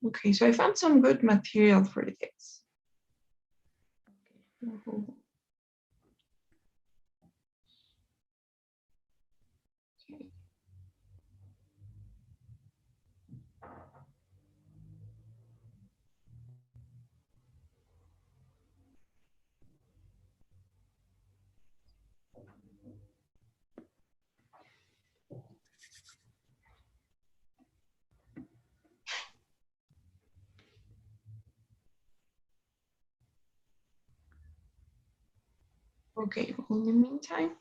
Okay, so I found some good material for this. Okay. Okay, in the meantime.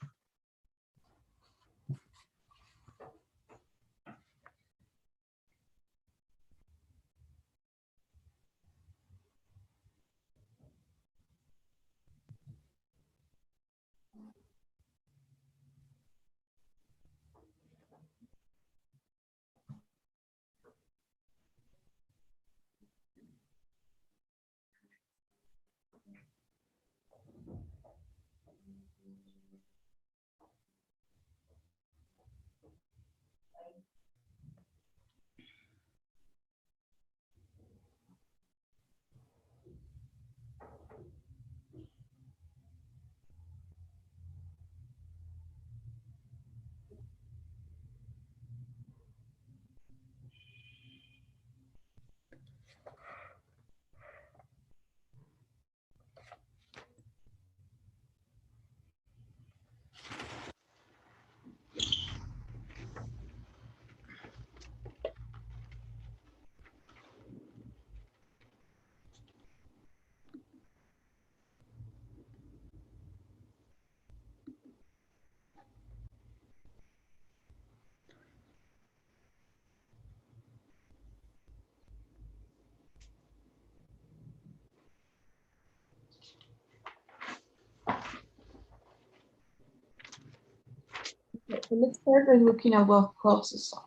Okay, so let's start by looking at what clauses are.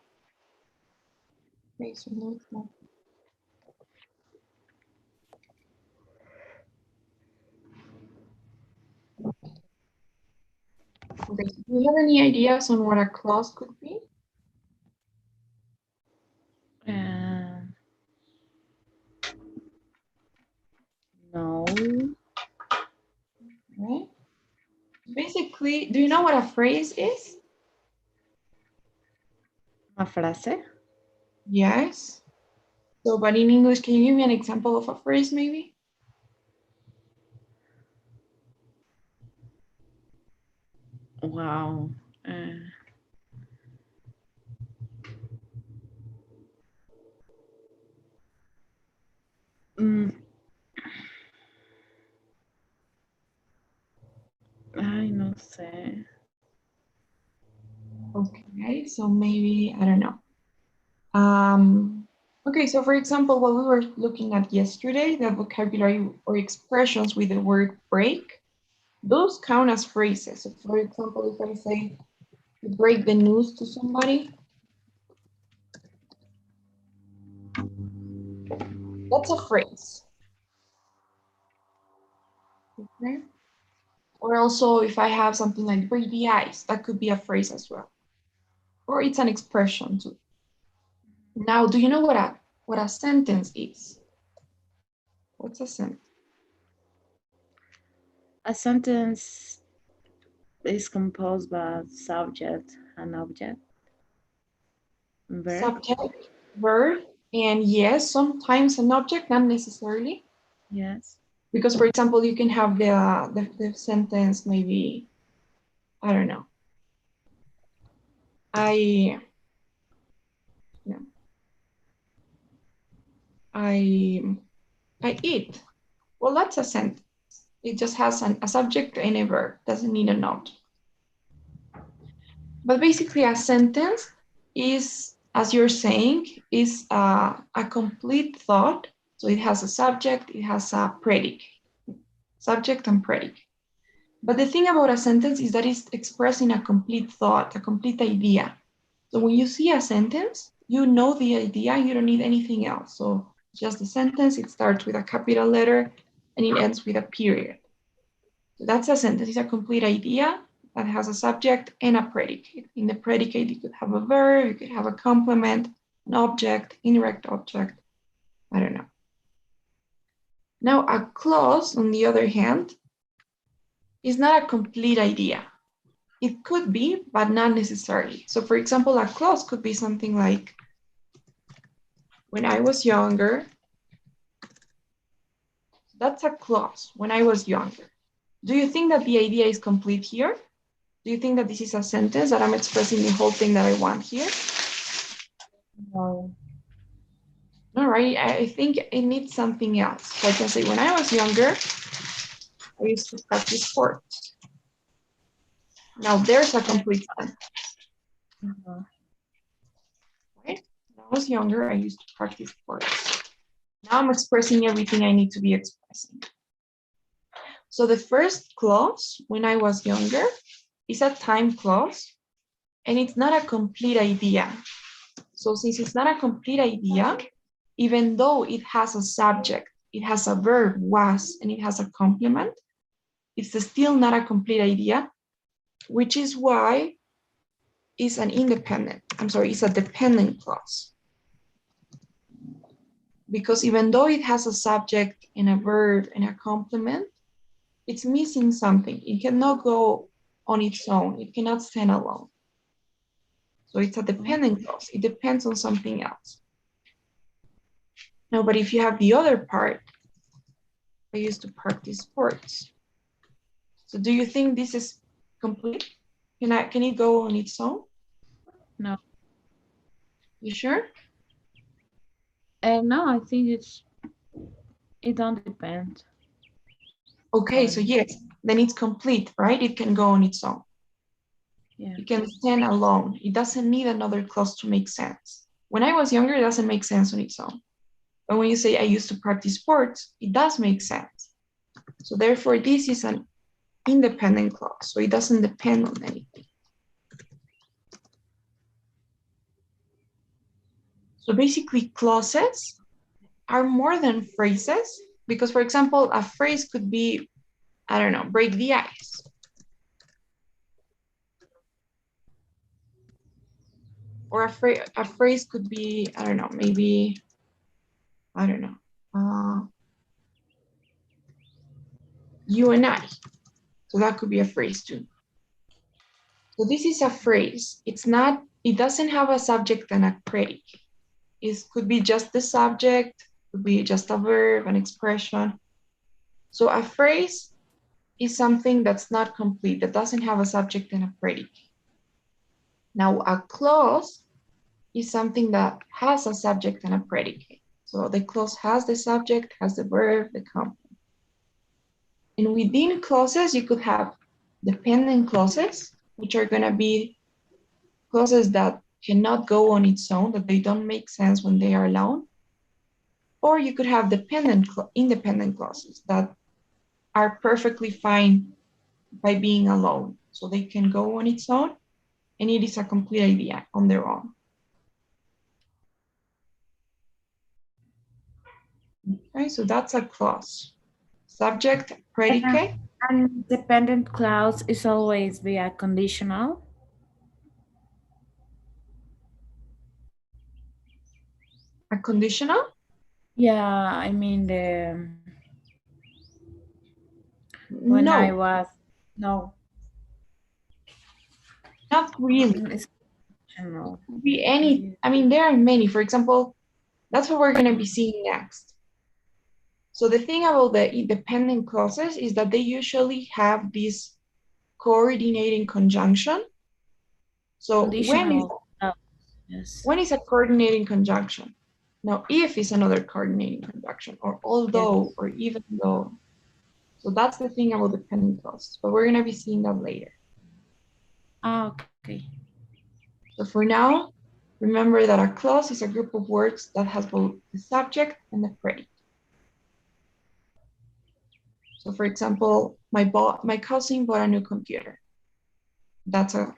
Okay, so no, it's not. Okay, so do you have any ideas on what a clause could be? No. Right. Basically, do you know what a phrase is? Una frase. Yes. So, but in English, can you give me an example of a phrase, maybe? Wow. Mm, ay, no sé. Okay, so maybe, I don't know. Okay, so for example, what we were looking at yesterday, the vocabulary or expressions with the word break, those count as phrases. So for example, if I say to break the news to somebody, that's a phrase. Okay. Or also if I have something like break the ice, that could be a phrase as well. Or it's an expression too. Now, do you know what a sentence is? What's a sentence? A sentence is composed by subject and object. Verb. Subject, verb, and yes, sometimes an object, not necessarily. Yes. Because, for example, you can have the sentence maybe, I don't know, I, no, I, I eat. Well, that's a sentence. It just has a subject and a verb, doesn't need an object. But basically, a sentence is, as you're saying, is a complete thought. So it has a subject, it has a predicate, subject and predicate. But the thing about a sentence is that it's expressing a complete thought, a complete idea. So when you see a sentence, you know the idea, you don't need anything else. So just the sentence, it starts with a capital letter and it ends with a period. So that's a sentence, it's a complete idea that has a subject and a predicate. In the predicate, you could have a verb, you could have a complement, an object, indirect object, I don't know. Now, a clause, on the other hand, is not a complete idea. It could be, but not necessarily. So for example, a clause could be something like, when I was younger, that's a clause, when I was younger. Do you think that the idea is complete here? Do you think that this is a sentence that I'm expressing the whole thing that I want here? No. All right, I think it needs something else. So I can say, when I was younger, I used to practice sports. Now there's a complete sentence, right? When I was younger, I used to practice sports. Now I'm expressing everything I need to be expressing. So the first clause, when I was younger, is a time clause, and it's not a complete idea. So since it's not a complete idea, even though it has a subject, it has a verb, was, and it has a complement, it's still not a complete idea, which is why it's it's a dependent clause. Because even though it has a subject and a verb and a complement, it's missing something. It cannot go on its own. It cannot stand alone. So it's a dependent clause. It depends on something else. No, but if you have the other part, I used to practice sports. So do you think this is complete? Can it go on its own? No. You sure? No, I think it don't depend. Okay, so yes, then it's complete, right? It can go on its own. Yeah. It can stand alone. It doesn't need another clause to make sense. When I was younger, it doesn't make sense on its own. But when you say I used to practice sports, it does make sense. So therefore, this is an independent clause. So it doesn't depend on anything. So basically, clauses are more than phrases because, for example, a phrase could be, I don't know, break the ice. Or a phrase could be, I don't know, maybe, I don't know, you and I. So that could be a phrase too. So this is a phrase. It doesn't have a subject and a predicate. It could be just the subject, could be just a verb, an expression. So a phrase is something that's not complete, that doesn't have a subject and a predicate. Now a clause is something that has a subject and a predicate. So the clause has the subject, has the verb, the complement. And within clauses, you could have dependent clauses, which are going to be clauses that cannot go on its own, that they don't make sense when they are alone. Or you could have independent clauses that are perfectly fine by being alone. So they can go on its own, and it is a complete idea on their own. Okay, so that's a clause. Subject, predicate. And dependent clause is always via conditional. A conditional? Yeah, I mean the when I No, was no, not really. it's conditional. It could be any, I mean, there are many. For example, that's what we're going to be seeing next. So the thing about the independent clauses is that they usually have this coordinating conjunction. So Conditional. Yes. when is a coordinating conjunction? Now, if is another coordinating conjunction, or Yes. although, or even though. So that's the thing about dependent clauses, but we're going to be seeing that later. Ah, okay. So for now, remember that a clause is a group of words that has both the subject and the predicate. So for example, my cousin bought a new computer. That's a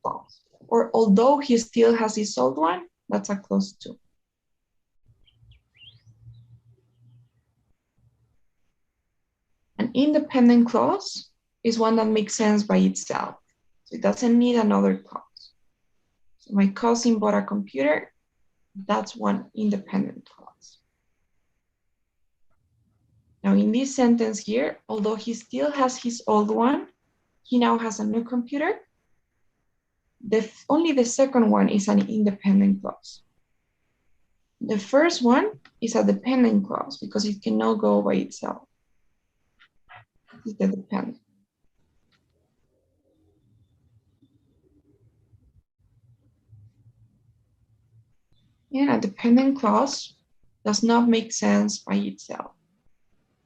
clause. Or although he still has his old one, that's a clause too. An independent clause is one that makes sense by itself. So it doesn't need another clause. So my cousin bought a computer. That's one independent clause. Now in this sentence here, although he still has his old one, he now has a new computer. Only the second one is an independent clause. The first one is a dependent clause because it cannot go by itself. It's the dependent. And a dependent clause does not make sense by itself.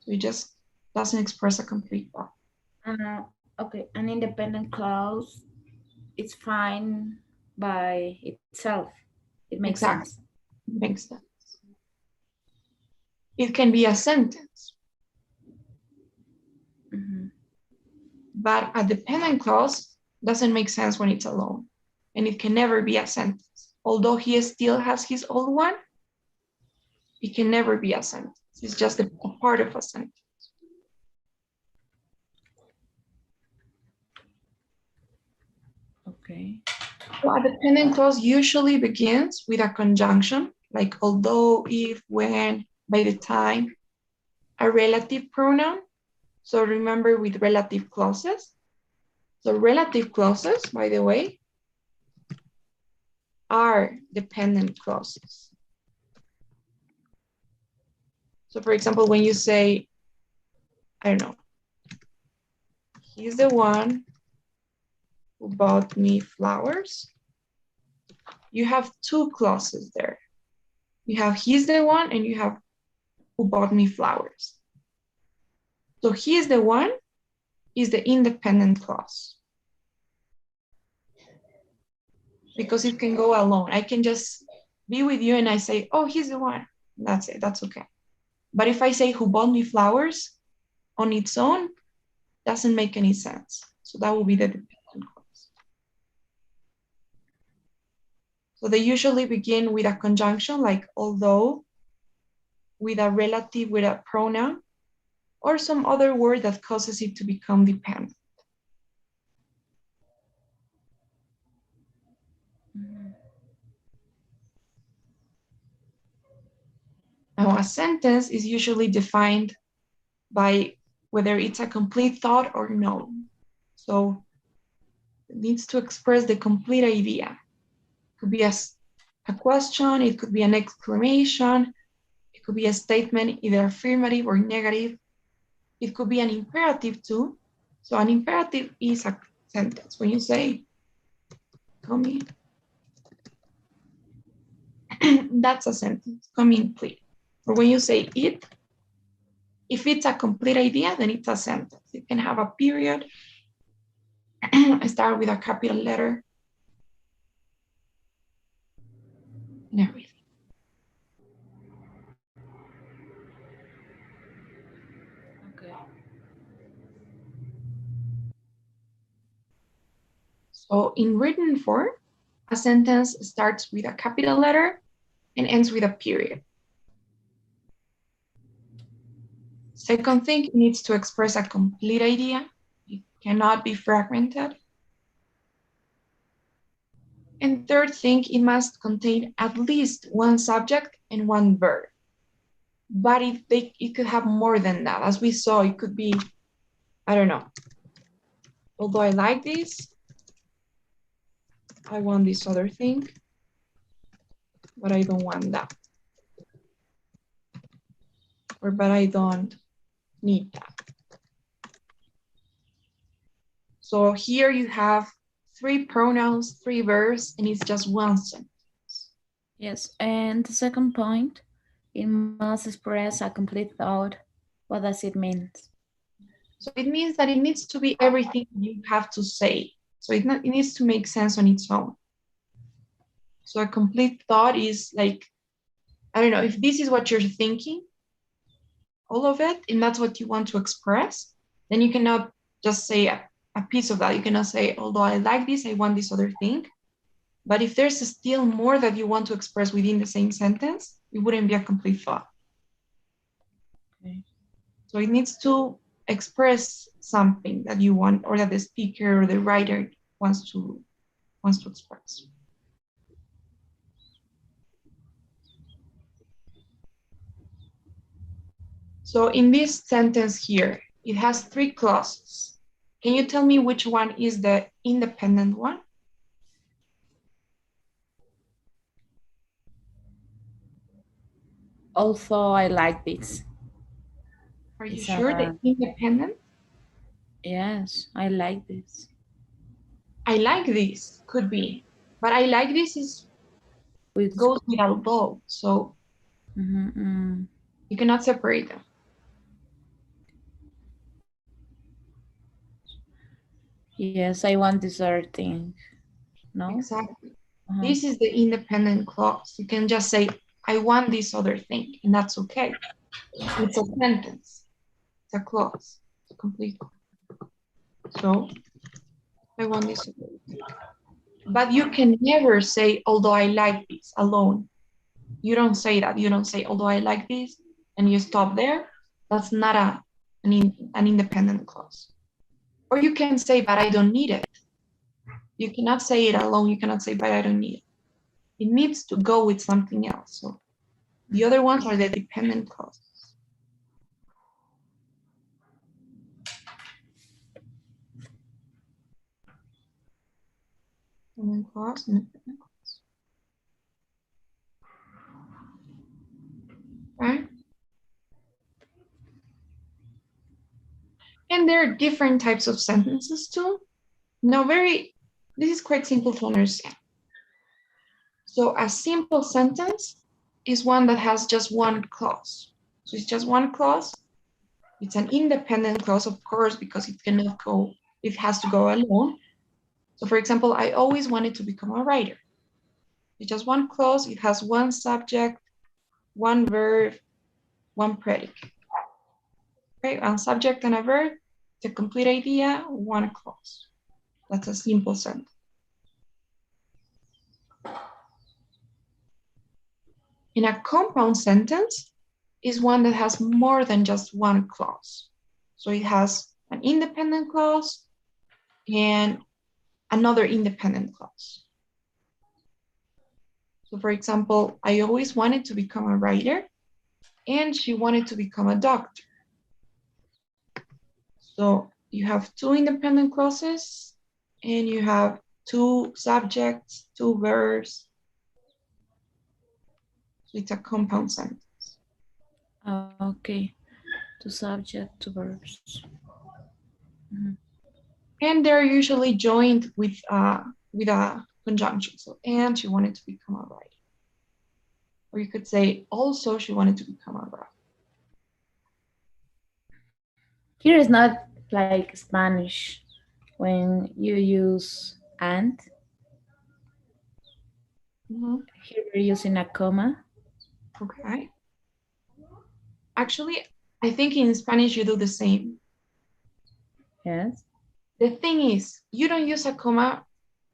So it just doesn't express a complete thought. Okay, an independent clause is fine by itself. It makes sense. Exactly. It makes sense. It can be a sentence. But a dependent clause doesn't make sense when it's alone. And it can never be a sentence. Although he still has his old one, it can never be a sentence. It's just a part of a sentence. Okay. So a dependent clause usually begins with a conjunction, like although, if, when, by the time, a relative pronoun. So remember with relative clauses. So relative clauses, by the way, are dependent clauses. So for example, when you say, I don't know, he's the one who bought me flowers, you have two clauses there. You have he's the one and you have who bought me flowers. So he's the one is the independent clause because it can go alone. I can just be with you and I say, oh, he's the one. That's it. That's okay. But if I say who bought me flowers on its own, doesn't make any sense. So that will be the dependent clause. So they usually begin with a conjunction like although, with a relative, with a pronoun, or some other word that causes it to become dependent. Now, a sentence is usually defined by whether it's a complete thought or no. So it needs to express the complete idea. It could be a question, it could be an exclamation, it could be a statement, either affirmative or negative. It could be an imperative too. So an imperative is a sentence. When you say, come in, that's a sentence, come in, please. Or when you say it, if it's a complete idea, then it's a sentence. It can have a period, start with a capital letter, and everything. Okay. So in written form, a sentence starts with a capital letter and ends with a period. Second thing, it needs to express a complete idea. It cannot be fragmented. And third thing, it must contain at least one subject and one verb. But it could have more than that. As we saw, it could be, I don't know, although I like this, I want this other thing, but I don't want that. Or, but I don't need that. So here you have 3 pronouns, 3 verbs, and it's just one sentence. Yes, and the second point, it must express a complete thought. What does it mean? So it means that it needs to be everything you have to say. So it needs to make sense on its own. So a complete thought is like, I don't know, if this is what you're thinking, all of it, and that's what you want to express, then you cannot just say a piece of that. You cannot say, although I like this, I want this other thing. But if there's still more that you want to express within the same sentence, it wouldn't be a complete thought. Okay. So it needs to express something that you want or that the speaker or the writer wants to express. So in this sentence here, it has three clauses. Can you tell me which one is the independent one? Also, I like this. Are you It's sure the a independent? yes, I like this. I like this, could be. But I like this is With goes without both, so you cannot separate them. yes, I want this other thing. No. Exactly. Uh-huh. This is the independent clause. You can just say, I want this other thing, and that's okay. It's a sentence, it's a clause, it's a complete clause. So I want this other thing. But you can never say, although I like this alone. You don't say that. You don't say, although I like this, and you stop there. That's not an independent clause. Or you can say, but I don't need it. You cannot say it alone. You cannot say, but I don't need it. It needs to go with something else. So the other ones are the dependent clauses. Dependent clause, independent clause. Right? And there are different types of sentences too. Now, this is quite simple to understand. So a simple sentence is one that has just one clause. So it's just one clause. It's an independent clause, of course, because it has to go alone. So for example, I always wanted to become a writer. It's just one clause, it has one subject, one verb, one predicate. Okay, one subject and a verb, the complete idea, one clause. That's a simple sentence. In a compound sentence is one that has more than just one clause. So it has an independent clause and another independent clause. So for example, I always wanted to become a writer and she wanted to become a doctor. So you have two independent clauses and you have two subjects, two verbs. So it's a compound sentence. Okay. To subject, to verbs. Mhm. And they're usually joined with a conjunction. So, and she wanted to become a writer. Or you could say, also she wanted to become a writer. Here is not like Spanish when you use and. Mhm. Here we're using a comma. Okay. Actually, I think in Spanish you do the same. Yes. The thing is, you don't use a comma.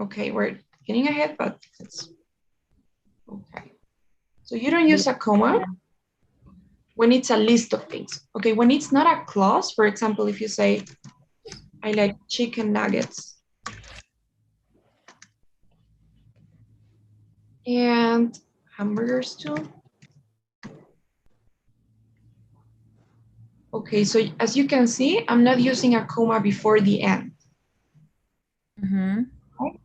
Okay, we're getting ahead, but it's okay. So you don't use a comma when it's a list of things. Okay, when it's not a clause, for example, if you say, I like chicken nuggets and hamburgers too. Okay, so as you can see, I'm not using a comma before the end. Mm-hmm. Okay?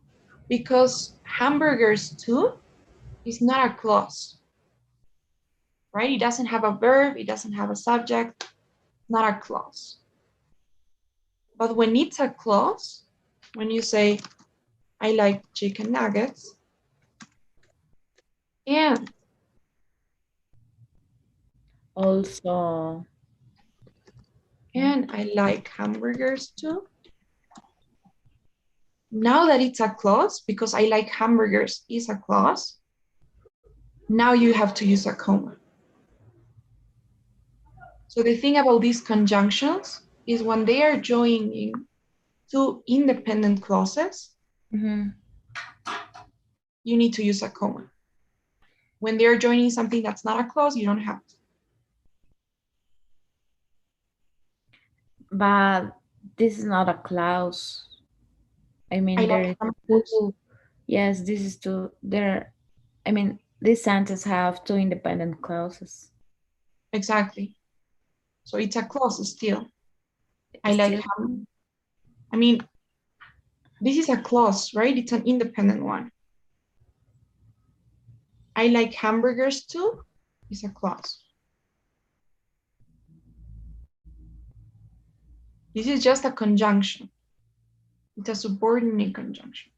Because hamburgers too is not a clause, right? It doesn't have a verb, it doesn't have a subject, not a clause. But when it's a clause, when you say, I like chicken nuggets, and Also, I like hamburgers too. Now that it's a clause, because I like hamburgers is a clause, now you have to use a comma. So the thing about these conjunctions is when they are joining two independent clauses, mm-hmm. you need to use a comma. When they're joining something that's not a clause, you don't have to. But this is not a clause. I I mean, there like is hamburgers. two. Yes, this is two. There. I mean, this sentence have two independent clauses. Exactly. So it's a clause still. I like Still, I mean, this is a clause, right? It's an independent one. I like hamburgers too is a clause. This is just a conjunction. It's a subordinate conjunction.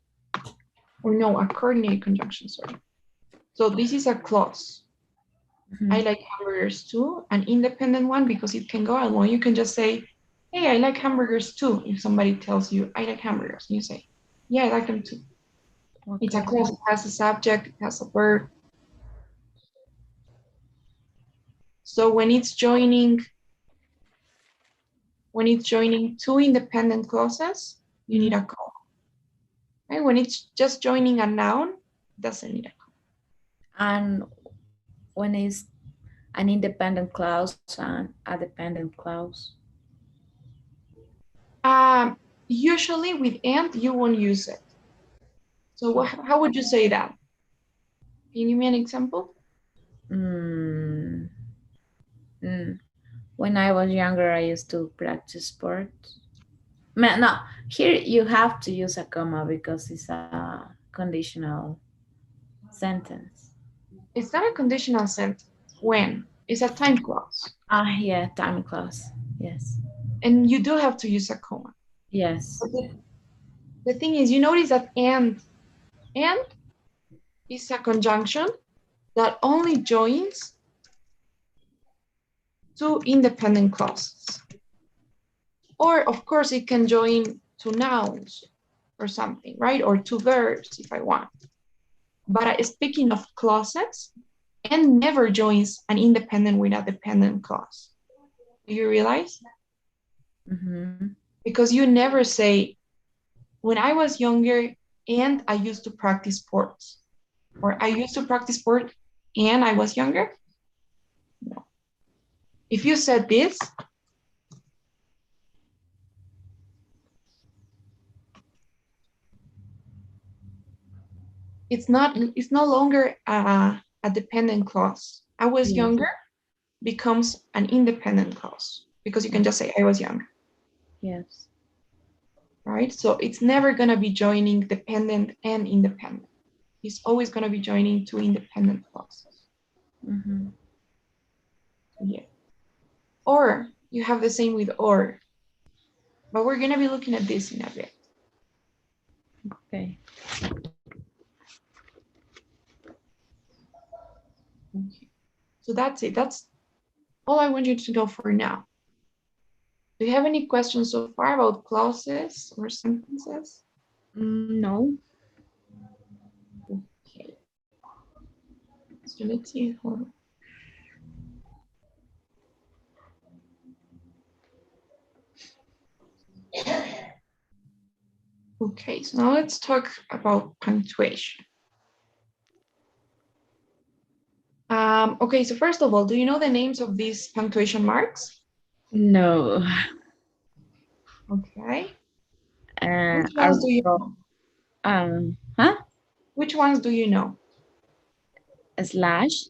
Or no, a coordinate conjunction, sorry. So this is a clause. I like hamburgers too, an independent one because it can go along. You can just say, hey, I like hamburgers too. If somebody tells you, I like hamburgers, and you say, yeah, I like them too. It's a okay. clause, it has a subject, it has a verb. So when it's joining two independent clauses, you need a comma. Right? When it's just joining a noun, it doesn't need a And when it's an independent clause and a dependent clause. Usually with and, you won't use it. So how would you say that? Can you give me an example? Mm, mm. When I was younger, I used to practice sports. No, here you have to use a comma because it's a conditional sentence. It's not a conditional sentence. When? It's a time clause. Ah, yeah, time clause. Yes. And you do have to use a comma. Yes. But the thing is, you notice that and is a conjunction that only joins two independent clauses. Or, of course, it can join two nouns or something, right? Or two verbs if I want. But speaking of clauses, and never joins an independent with a dependent clause. Do you realize? Mm-hmm. Because you never say, when I was younger and I used to practice sports, or I used to practice sport and I was younger. No. If you said this, it's no longer a dependent clause. I was Yes. younger becomes an independent clause because you can just say I was younger, Yes. right? So it's never gonna be joining dependent and independent. It's always gonna be joining two independent clauses. Mm-hmm. Yeah. Or you have the same with or, but we're gonna be looking at this in a bit. Okay. Okay. So that's it. That's all I want you to know for now. Do you have any questions so far about clauses or sentences? No. Okay. So let's see. Okay, so now let's talk about punctuation. Okay, so first of all, do you know the names of these punctuation marks? No. Okay. Uh, Which are ones do you know? huh? Which ones do you know? Slash.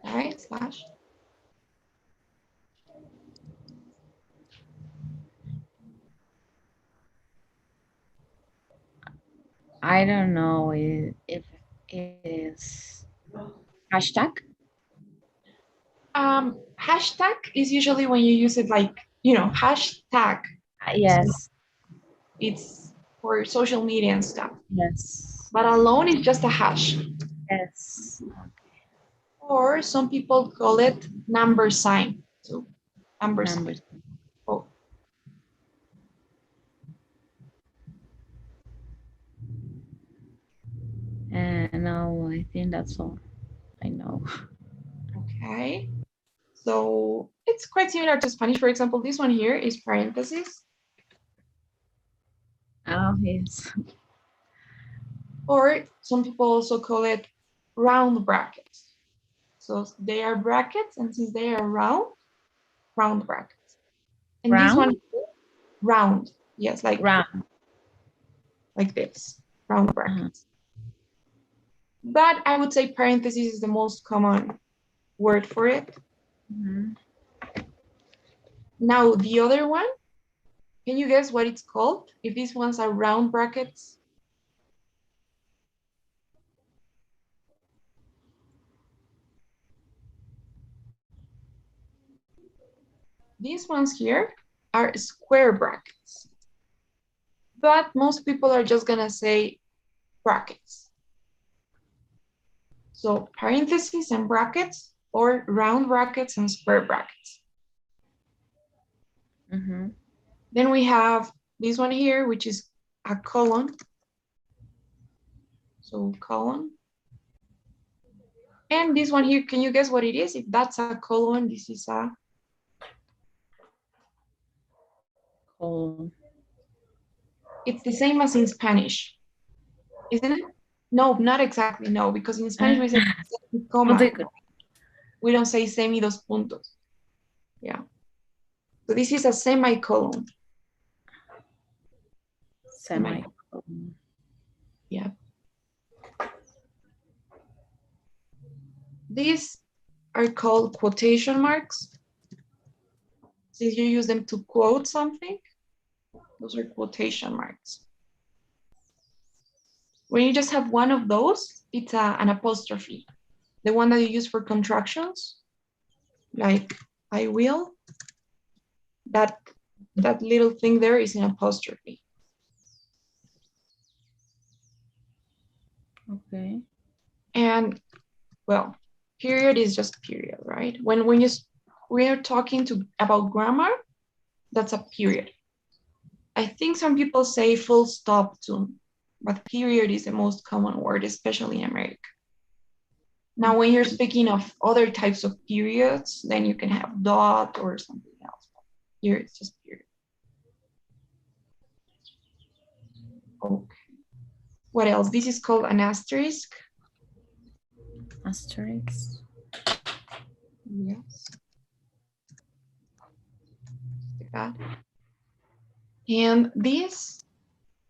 Okay, slash. I don't know if it is hashtag. Hashtag is usually when you use it like, hashtag. So Yes. it's for social media and stuff. Yes. But alone is just a hash. Yes. Or some people call it number sign. So number sign. Numbers. Oh, No, I think that's all I know. okay. So it's quite similar to Spanish. For example, this one here is parentheses, Oh, yes. or some people also call it round brackets. So they are brackets, and since they are round brackets. And this Round? one, round, yes, Round. like this, round Uh-huh. brackets. But I would say parentheses is the most common word for it. Mm-hmm. Now the other one, can you guess what it's called? If these ones are round brackets. These ones here are square brackets. But most people are just gonna say brackets. So parentheses and brackets, or round brackets and square brackets. Mm-hmm. Then we have this one here, which is a colon. So colon. And this one here, can you guess what it is? If that's a colon, this is a... Cool. It's the same as in Spanish, isn't it? No, not exactly, no, because in Spanish we say Punto coma. y coma. We don't say semi dos puntos. Yeah. So this is a semicolon. Semicolon. Semicolon. Yeah. These are called quotation marks. Since you use them to quote something, those are quotation marks. When you just have one of those, it's an apostrophe. The one that you use for contractions, like I will, that little thing there is an apostrophe. Okay. And well, period is just period, right? When we're talking about grammar, that's a period. I think some people say full stop too, but period is the most common word, especially in America. Now, when you're speaking of other types of periods, then you can have dot or something else. Here it's just period. Okay. What else? This is called an asterisk. Asterisk. Yes. Like that. And this,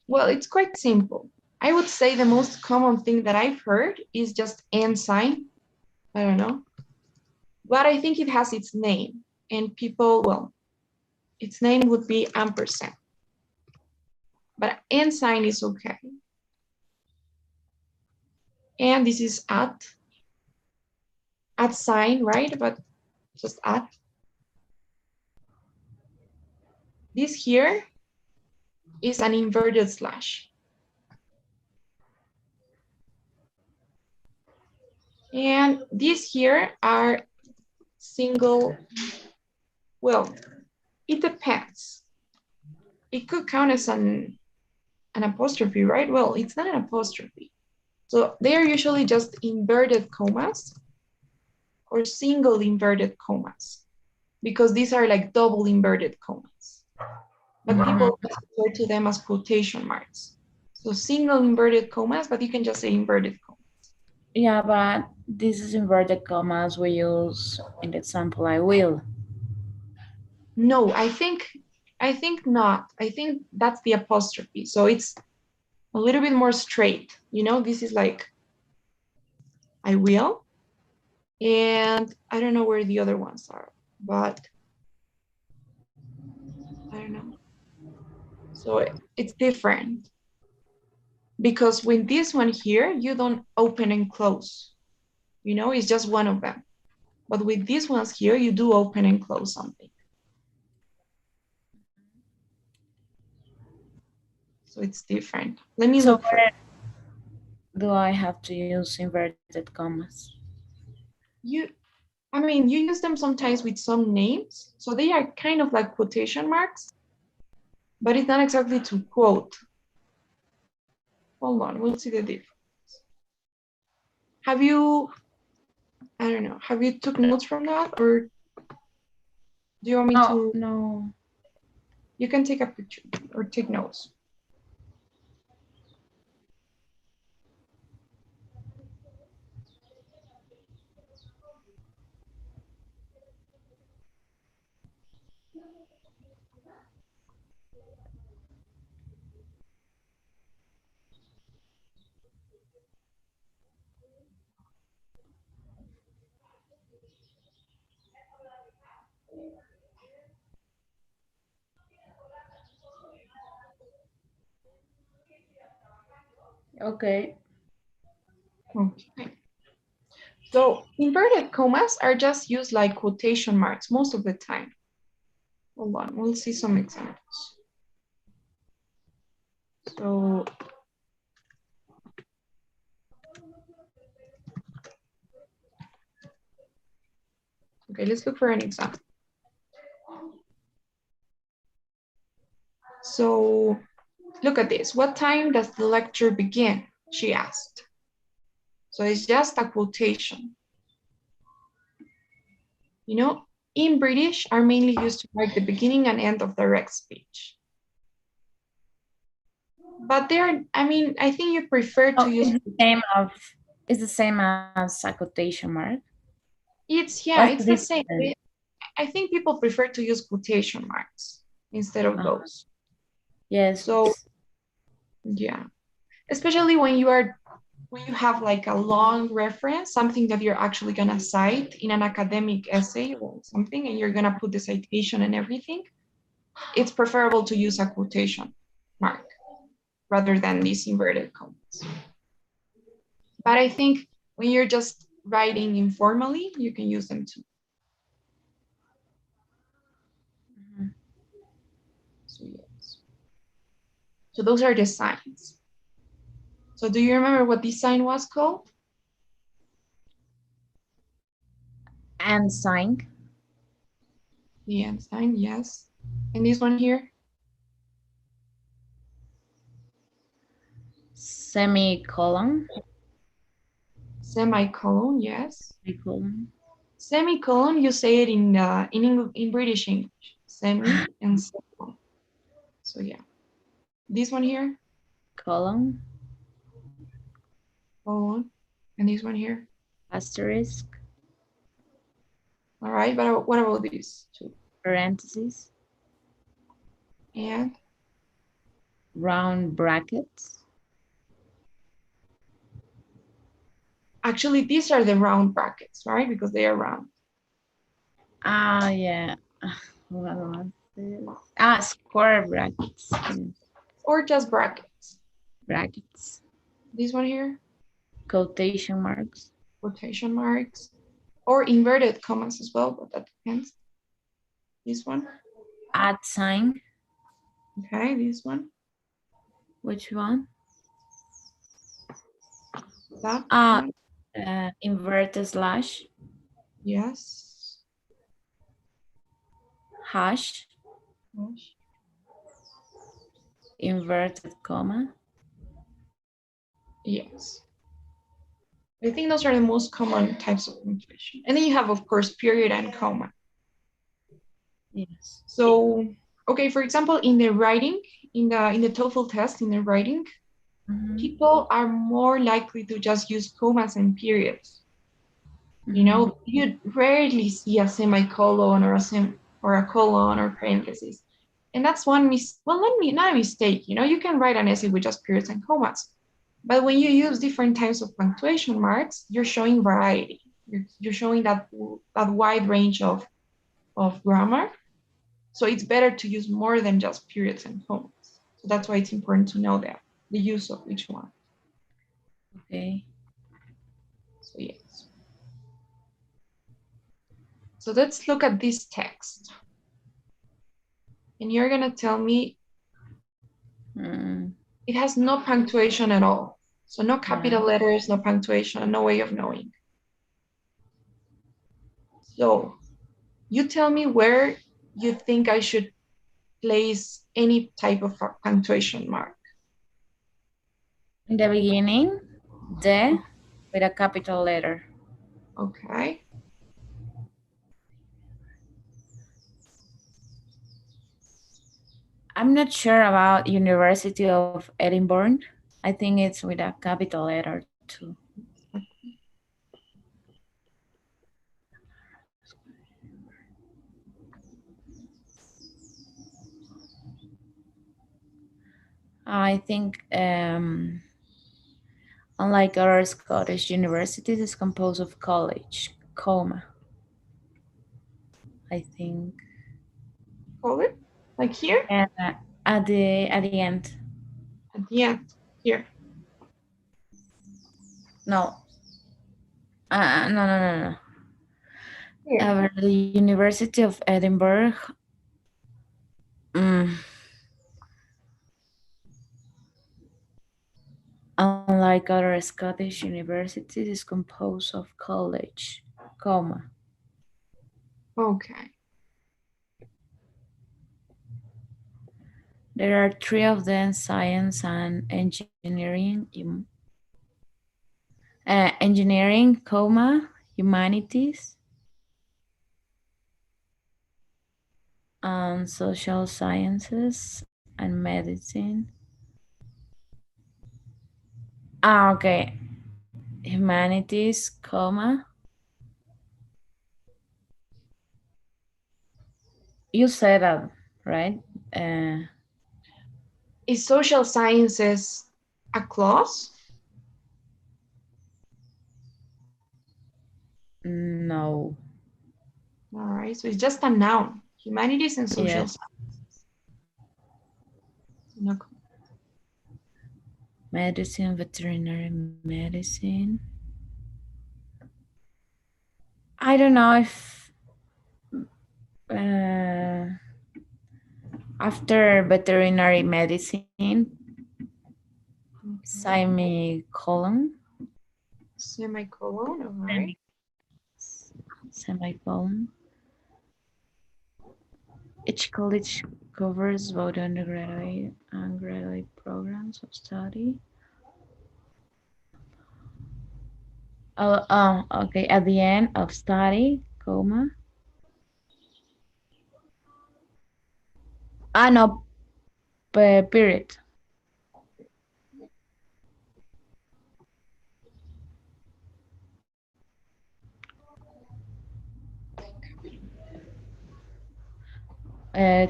well, it's quite simple. I would say the most common thing that I've heard is just and sign. I don't know. But I think it has its name. And people, well, its name would be ampersand. But and sign is okay. And this is at sign, right? But just at. This here is an inverted slash. And these here are single, well, it depends. It could count as an apostrophe, right? Well, it's not an apostrophe. So they are usually just inverted commas or single inverted commas because these are like double inverted commas. But people refer to them as quotation marks. So single inverted commas, but you can just say inverted commas. Yeah, but this is inverted commas we use in the example I will. No, I think not. I think that's the apostrophe. So it's a little bit more straight. You know, this is like I will. And I don't know where the other ones are, but I don't know. So it's different because with this one here, you don't open and close. You know, it's just one of them. But with these ones here, you do open and close something. So it's different. Let me So look for it. where do I have to use inverted commas? You, I mean, you use them sometimes with some names. So they are kind of like quotation marks, but it's not exactly to quote. Hold on, we'll see the difference. Have you, I don't know, have you took notes from that or do you want me No, to? no. You can take a picture or take notes. Okay. Okay. So inverted commas are just used like quotation marks most of the time. Hold on, we'll see some examples. So, okay, let's look for an example. So look at this. What time does the lecture begin? She asked. So it's just a quotation. You know, in British are mainly used to mark the beginning and end of direct speech. But there, I mean, I think you prefer Oh, to use it's the same as a quotation mark. yeah, What's the it's the same. difference? I think people prefer to use quotation marks instead of Uh, those. yes. So yeah, especially when you have like a long reference, something that you're actually gonna cite in an academic essay or something, and you're gonna put the citation and everything, it's preferable to use a quotation mark rather than these inverted commas. But I think when you're just writing informally, you can use them too. Mhm. So yes. So those are the signs. So do you remember what this sign was called? And sign, The and sign, yes. And this one here, semicolon, semicolon, yes. semicolon, Semicolon, you say it in British English. Semi and semicolon. So yeah, this one here, colon, colon, and this one here. asterisk, All right, but what about these two? parentheses, And round brackets. actually, these are the round brackets, right? Because they are round. Ah, yeah. What was this? Ah, square brackets. Yes. Or just brackets. Brackets. This one here, Quotation marks. quotation marks, or inverted commas as well, but that depends. This one, At sign. okay, this one, Which one? that Ah, one, inverted slash. yes, Hash. yes. Inverted comma. Yes. I think those are the most common types of punctuation. And then you have, of course, period and comma. Yes. So, okay, for example, in the writing, in the TOEFL test, in the writing, Mm-hmm. people are more likely to just use commas and periods. You Mm-hmm. know, you rarely see a semicolon or or a colon or parentheses. And that's not a mistake. You know, you can write an essay with just periods and commas. But when you use different types of punctuation marks, you're showing variety. You're showing that wide range of grammar. So it's better to use more than just periods and commas. So that's why it's important to know that the use of each one. Okay. So yes. So let's look at this text. And you're gonna tell me Mm, it has no punctuation at all. So no yeah. capital letters, no punctuation, no way of knowing. So you tell me where you think I should place any type of punctuation mark. In the beginning, the with a capital letter. Okay. I'm not sure about University of Edinburgh. I think it's with a capital letter too. I think, unlike other Scottish universities, it's composed of college, comma. I think, Hold it. Like here and at the end. at the end. Here. No. No. Here. The University of Edinburgh, mm, unlike other Scottish universities, is composed of college, comma. Okay. There are three of them: science and engineering, engineering, comma, humanities, and social sciences and medicine. Okay. Humanities, comma. You said that, right? Uh, Is social sciences a clause? no. All right. So it's just a noun. Humanities and social Yes. sciences. No. Medicine, veterinary medicine. I don't know if uh, after veterinary medicine, Okay. semicolon, Semicolon. All right. semi- semicolon. Each college covers both undergraduate and graduate programs of study. Okay. At the end of study, comma. No, period.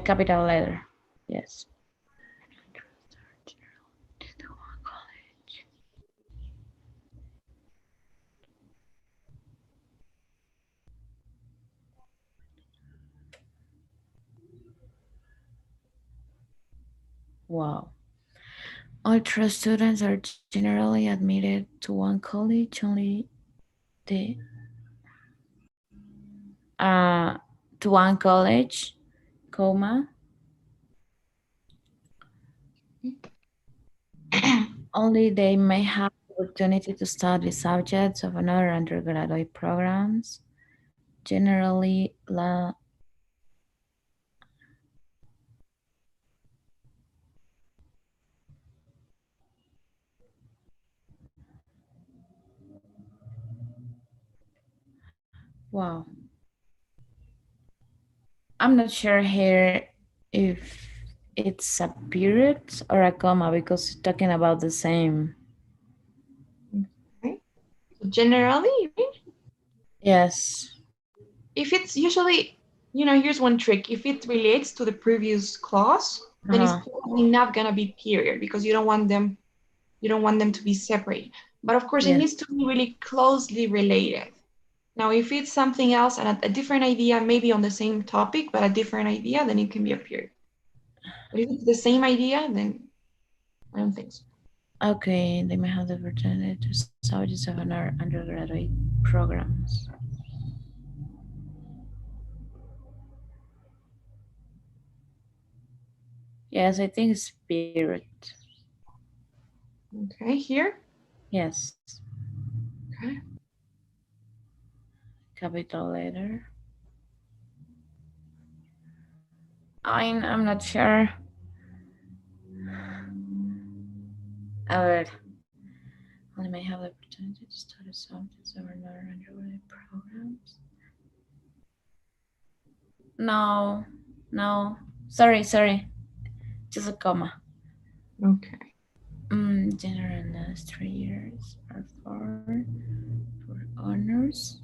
Capital letter. Yes. Wow. Ultra students are generally admitted to one college. Only the uh, to one college, comma. Only they may have the opportunity to study subjects of another undergraduate programs. Generally, wow. I'm not sure here if it's a period or a comma because it's talking about the same. Okay. So generally, Yes. if it's usually, here's one trick. If it relates to the previous clause, then it's Uh-huh. probably not gonna be period because you don't want them to be separate. But of course, it Yes. needs to be really closely related. Now, if it's something else and a different idea, maybe on the same topic, but a different idea, then it can be a period. But if it's the same idea, then I don't think so. Okay, they may have the opportunity to subjects of another undergraduate programs. Yes, I think it's period. Okay, here. Yes, Okay. capital letter. I'm not sure. However, only may have the opportunity to study subjects of another undergraduate programs. No, no. Sorry. Just a comma. Okay. General last 3 years are for honors.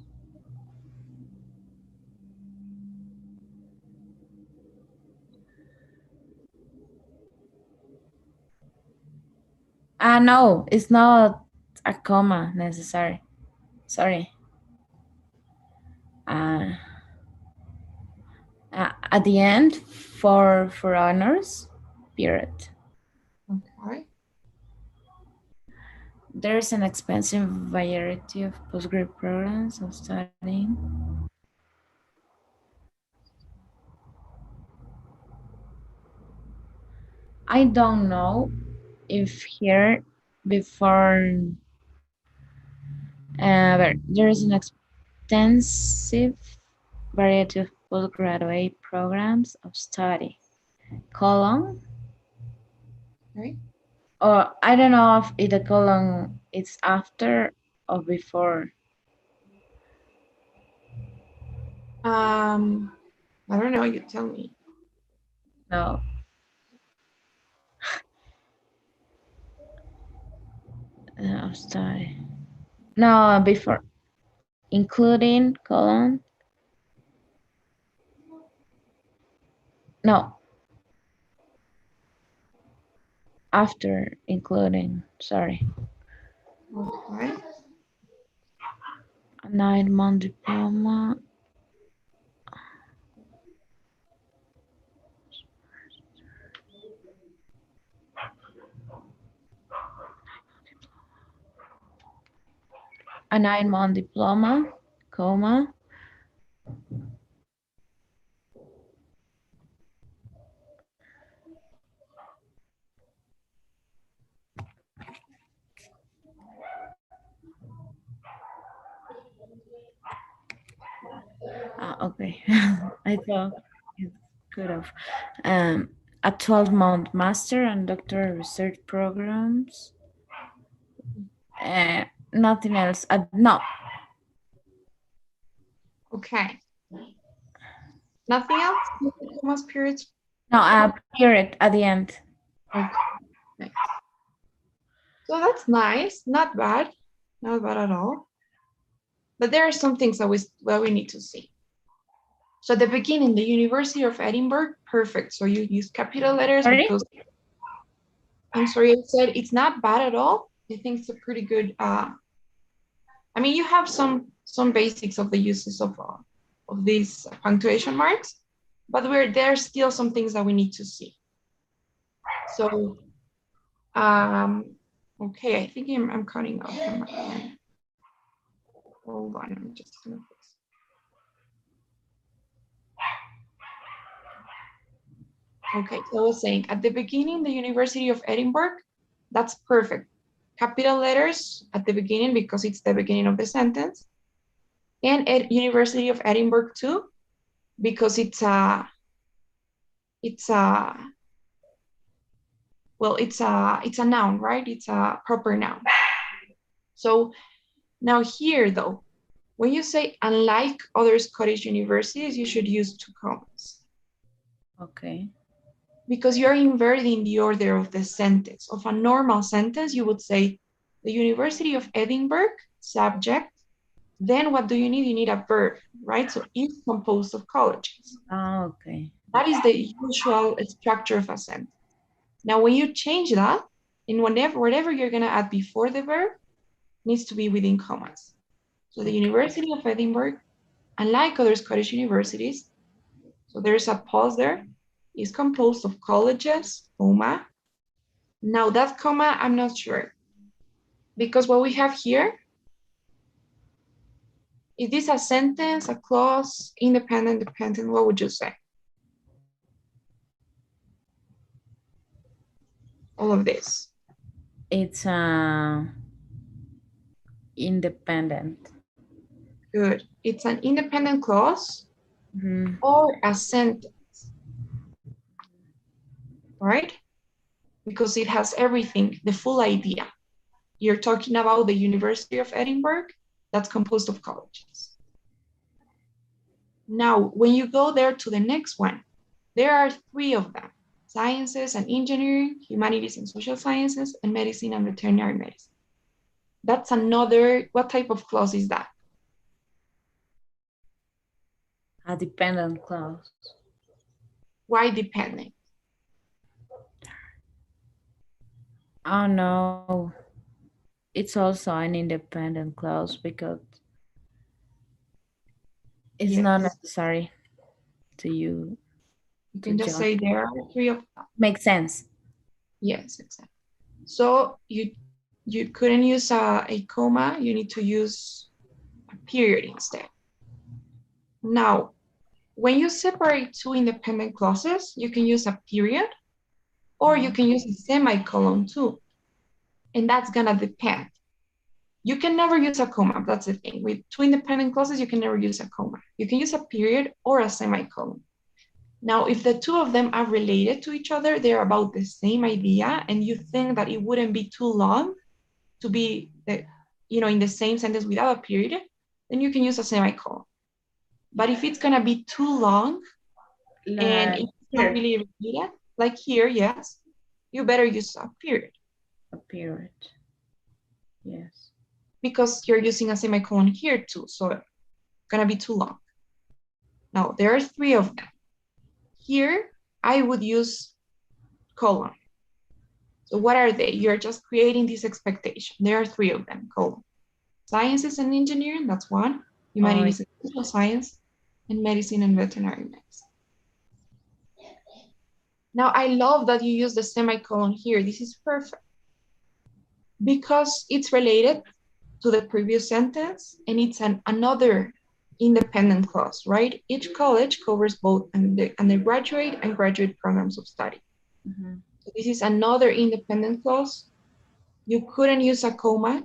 No, it's not a comma necessary. Sorry. Uh, at the end, for honors, period. Okay. There's an expensive variety of postgrad programs of studying. I don't know if here before but there is an extensive variety of postgraduate programs of study. Colon, Right? or I don't know if the colon is after or before. Um, I don't know. You tell me. No, of study. No, before, including colon. No, after including. Sorry, Okay. a 9 month diploma. A 9 month diploma, comma. Okay. I thought it could have. Um, a 12-month master and doctoral research programs. Uh, Nothing else. No, Okay. Nothing else? Comas periods. no, a period at the end. Okay. Nice. So that's nice. Not bad. Not bad at all. But there are some things that we need to see. So at the beginning, the University of Edinburgh, perfect. So you use capital letters Sorry? because I'm sorry, I said it's not bad at all. I think it's a pretty good. I mean, you have some basics of the uses of these punctuation marks, but there's still some things that we need to see. So, okay, I think I'm cutting off on my end. Hold on, I'm just gonna fix. Okay, so I was saying at the beginning, the University of Edinburgh, that's perfect. Capital letters at the beginning because it's the beginning of the sentence, and at University of Edinburgh too, because it's a well, it's a noun, right? It's a proper noun. So now here though, when you say unlike other Scottish universities, you should use two commas Okay. because you're inverting the order of the sentence. Of a normal sentence, you would say the University of Edinburgh, subject. Then what do you need? You need a verb, right? So it's composed of colleges. Okay. That is the usual structure of a sentence. Now, when you change that, in whatever you're going to add before the verb needs to be within commas. So the University of Edinburgh, unlike other Scottish universities, so there's a pause there, is composed of colleges, comma. Now that comma, I'm not sure, because what we have here, is this a sentence, a clause, independent, dependent, what would you say? All of this. It's independent. Good. It's an independent clause Mm-hmm. or a sentence, right? Because it has everything, the full idea. You're talking about the University of Edinburgh, that's composed of colleges. Now, when you go there to the next one, there are three of them: sciences and engineering, humanities and social sciences, and medicine and veterinary medicine. That's another, what type of clause is that? A dependent clause. Why dependent? Oh no. It's also an independent clause because it's not Yes. necessary to you You to can just judge. say there are three of them. Makes sense. Yes, exactly. So you You couldn't use a comma, you need to use a period instead. Now, when you separate two independent clauses, you can use a period or you can use a semicolon too. And that's gonna depend. You can never use a comma, that's the thing. With two independent clauses, you can never use a comma. You can use a period or a semicolon. Now, if the two of them are related to each other, they're about the same idea, and you think that it wouldn't be too long to be, in the same sentence without a period, then you can use a semicolon. But if it's gonna be too long and Like it's not here, really related, like here, yes, you better use a period a period. Yes. because you're using a semicolon here too, so it's gonna be too long. Now, there are three of them. Here, I would use colon. So what are they? You're just creating this expectation. There are three of them, colon. Sciences and engineering, that's one. Oh, Humanities and social science, and medicine and veterinary medicine. Now, I love that you use the semicolon here. This is perfect because it's related to the previous sentence and it's another independent clause, right? Each college covers both undergraduate and graduate programs of study. mm-hmm. So this is another independent clause. You couldn't use a comma,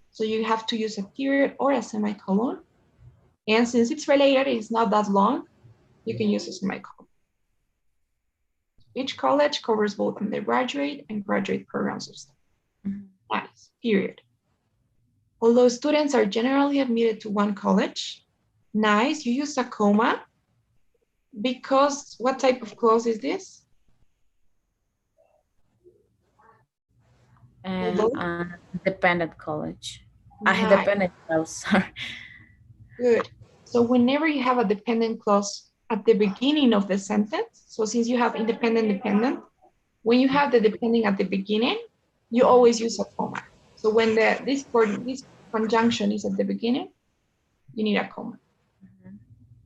so you have to use a period or a semicolon. And since it's related, it's not that long, you can use a semicolon. Each college covers both undergraduate and graduate programs of study. Mm-hmm. Nice, period. Although students are generally admitted to one college, nice, you use a comma because what type of clause is this? And Although, dependent college. nice, Dependent clause, sorry. good. So whenever you have a dependent clause at the beginning of the sentence, so since you have independent, dependent, when you have the dependent at the beginning, you always use a comma. So when this conjunction is at the beginning, you need a comma. Mm-hmm.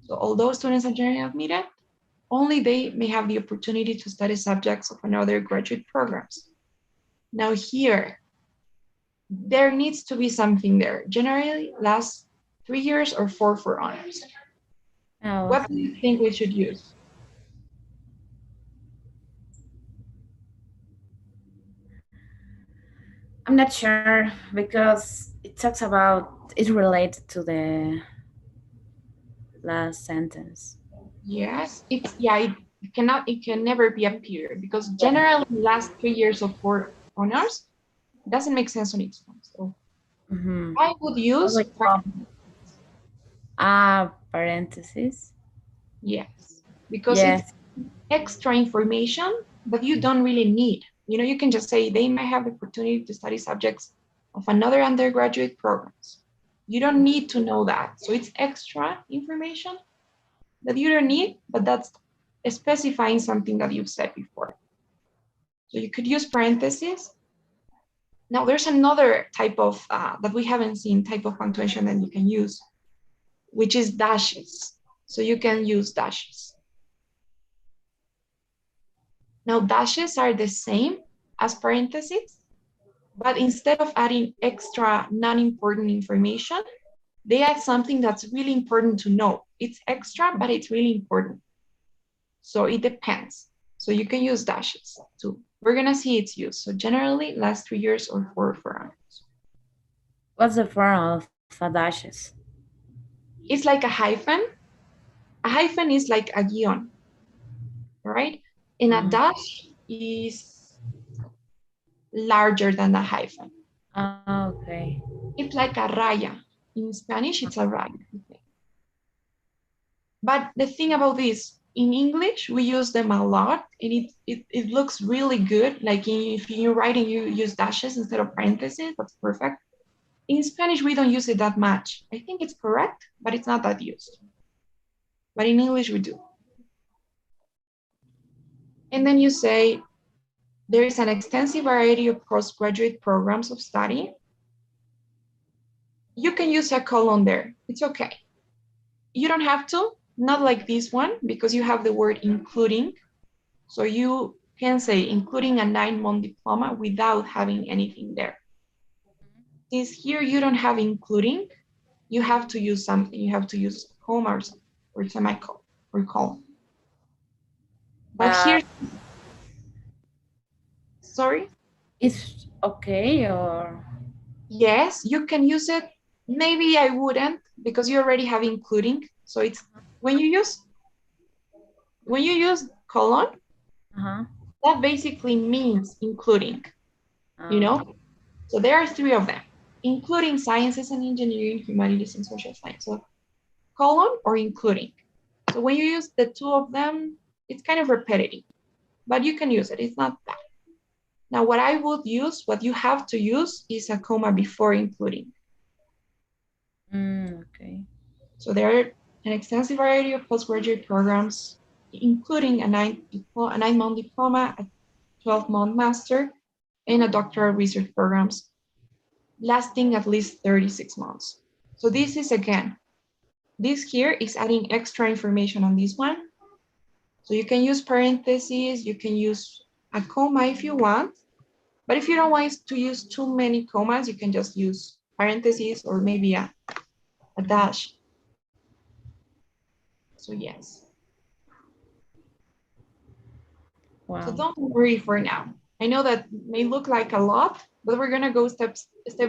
So although students are generally admitted, only they may have the opportunity to study subjects of another graduate programs. Now here, there needs to be something there. Generally lasts 3 years or four for honors. Oh, What do you okay. think we should use? I'm not sure because it talks about it's related to the last sentence. Yes, it can never be a period because generally last 3 years of four honors doesn't make sense on its own. So Mm-hmm. I would use Like parentheses. yes, because it's Yes. extra information that you don't really need. You can just say they might have the opportunity to study subjects of another undergraduate programs. You don't need to know that. So it's extra information that you don't need, but that's specifying something that you've said before. So you could use parentheses. Now there's another type of, that we haven't seen, type of punctuation that you can use, which is dashes. So you can use dashes. Now dashes are the same as parentheses, but instead of adding extra non-important information, they add something that's really important to know. It's extra, but it's really important. So it depends. So you can use dashes too. We're gonna see its use. So generally last 3 years or four for honors. What's the form of dashes? It's like a hyphen. A hyphen is like a guion, right? And a Uh, dash is larger than a hyphen. okay. It's like a raya. In Spanish, it's a raya. But the thing about this, in English, we use them a lot, and it looks really good. Like if you're writing, you use dashes instead of parentheses. That's perfect. In Spanish, we don't use it that much. I think it's correct, but it's not that used. But in English, we do. And then you say, there is an extensive variety of postgraduate programs of study. You can use a colon there. It's okay. You don't have to, not like this one, because you have the word including. So you can say including a 9-month diploma without having anything there. Since here you don't have including, you have to use something. You have to use comma or something, or semicolon or colon. But But here, sorry, it's okay or yes, you can use it. Maybe I wouldn't because you already have including. So it's when you use colon, uh-huh. that basically means including, you Okay. know? So there are three of them, including sciences and engineering, humanities and social science. So colon or including. So when you use the two of them, it's kind of repetitive, but you can use it. It's not bad. Now, what I would use, what you have to use is a comma before including. Okay. So there are an extensive variety of postgraduate programs, including a 9-month diploma, a 12-month master, and a doctoral research programs lasting at least 36 months. So this is, again, this here is adding extra information on this one. So you can use parentheses, you can use a comma if you want, but if you don't want to use too many commas, you can just use parentheses or maybe a dash. So yes. So Wow. don't worry for now. I know that may look like a lot, but we're gonna go step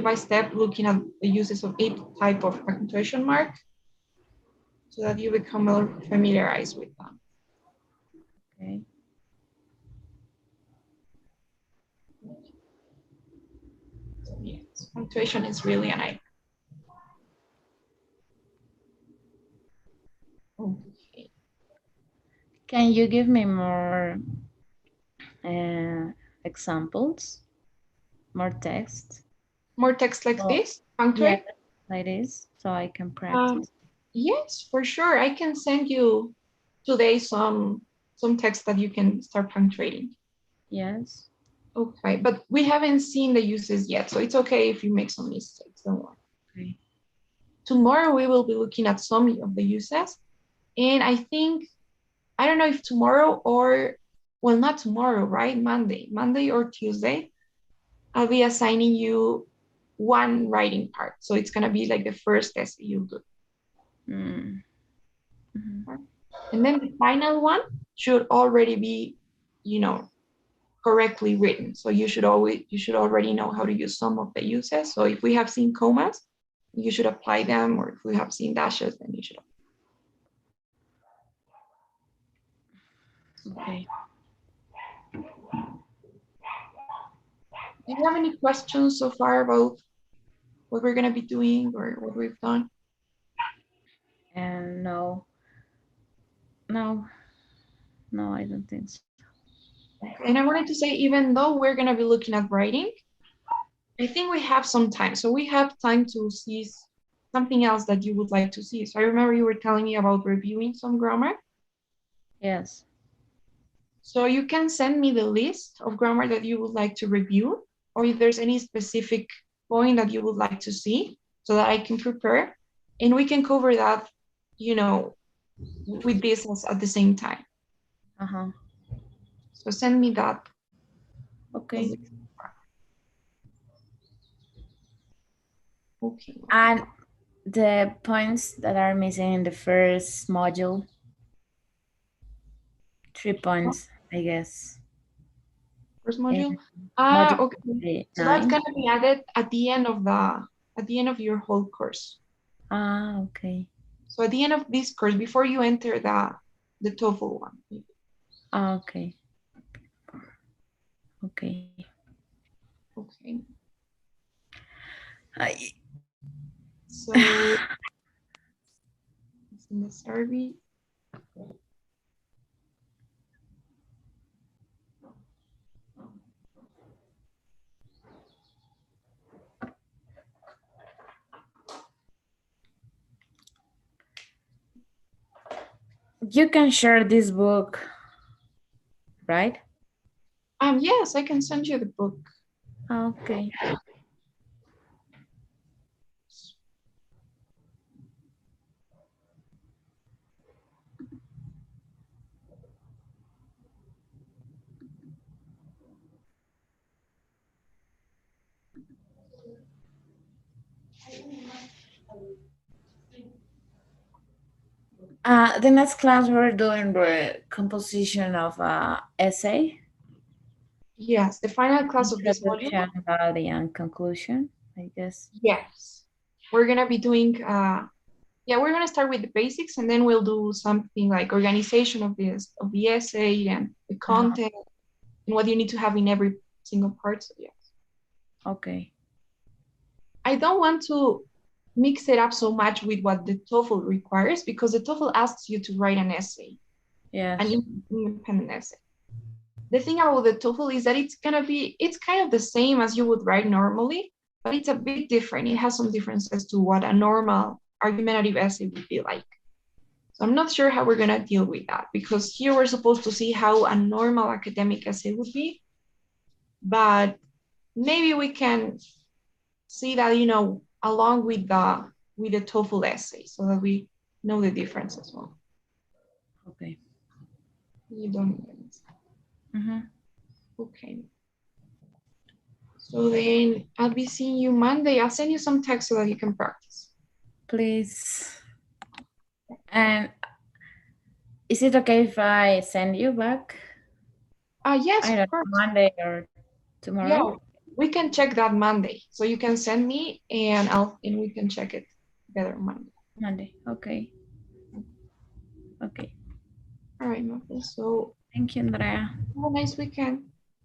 by step looking at the uses of each type of punctuation mark so that you become more familiarized with them. Okay. So yes, punctuation is really an icon. Okay. Can you give me more uh, examples, more text? More text like Oh, this, yeah, punctuate. like this, so I can Um, practice. yes, for sure. I can send you today some text that you can start punctuating. Yes. Okay, but we haven't seen the uses yet, so it's okay if you make some mistakes. Don't worry. Okay. Tomorrow we will be looking at some of the uses, and I don't know if tomorrow or well, not tomorrow, right? Monday or Tuesday, I'll be assigning you one writing part. So it's gonna be like the first test that you do. Mm. Mhm. And then the final one should already be, you know, correctly written. So you should already know how to use some of the uses. So if we have seen commas, you should apply them, or if we have seen dashes, then you should. Okay. Do you have any questions so far about what we're gonna be doing or what we've done? And no, no, no, I don't think so. Okay. And I wanted to say, even though we're gonna be looking at writing, I think we have some time. So we have time to see something else that you would like to see. So I remember you were telling me about reviewing some grammar. Yes. So you can send me the list of grammar that you would like to review, or if there's any specific point that you would like to see so that I can prepare. And we can cover that, you know, with business at the same time. Uh-huh. So send me that. Okay. Okay. And the points that are missing in the first module, 3 points, I guess. First In module. module Okay. So that's 9. gonna be added at the end of your whole course. Ah, okay. So at the end of this course, before you enter the TOEFL one. Ah, okay. Okay. Okay. I, So it's in the survey. you can share this book, right? Yes, I can send you the book. Ah, okay. The next class we're doing the composition of a essay, Yes, the final class of this module. introduction, body, and conclusion, I guess. Yes, we're gonna be doing. Yeah, we're gonna start with the basics, and then we'll do something like organization of the essay and the Uh-huh. content and what you need to have in every single part. So yeah, Okay. I don't want to mix it up so much with what the TOEFL requires because the TOEFL asks you to write an essay, an Yes. independent essay. The thing about the TOEFL is that it's kind of the same as you would write normally, but it's a bit different. It has some differences to what a normal argumentative essay would be like. So I'm not sure how we're gonna deal with that because here we're supposed to see how a normal academic essay would be, but maybe we can see that, along with the TOEFL essay so that we know the difference as well. Okay. You don't. Mm-hmm. Okay. So then I'll be seeing you Monday. I'll send you some text so that you can practice. Please. And is it okay if I send you back? Yes, I of don't know, course. Monday or tomorrow? Yeah, we can check that Monday. So you can send me and we can check it together Monday. Monday. Okay. Okay. All right, Martha. So Thank you, Andrea. have a nice weekend.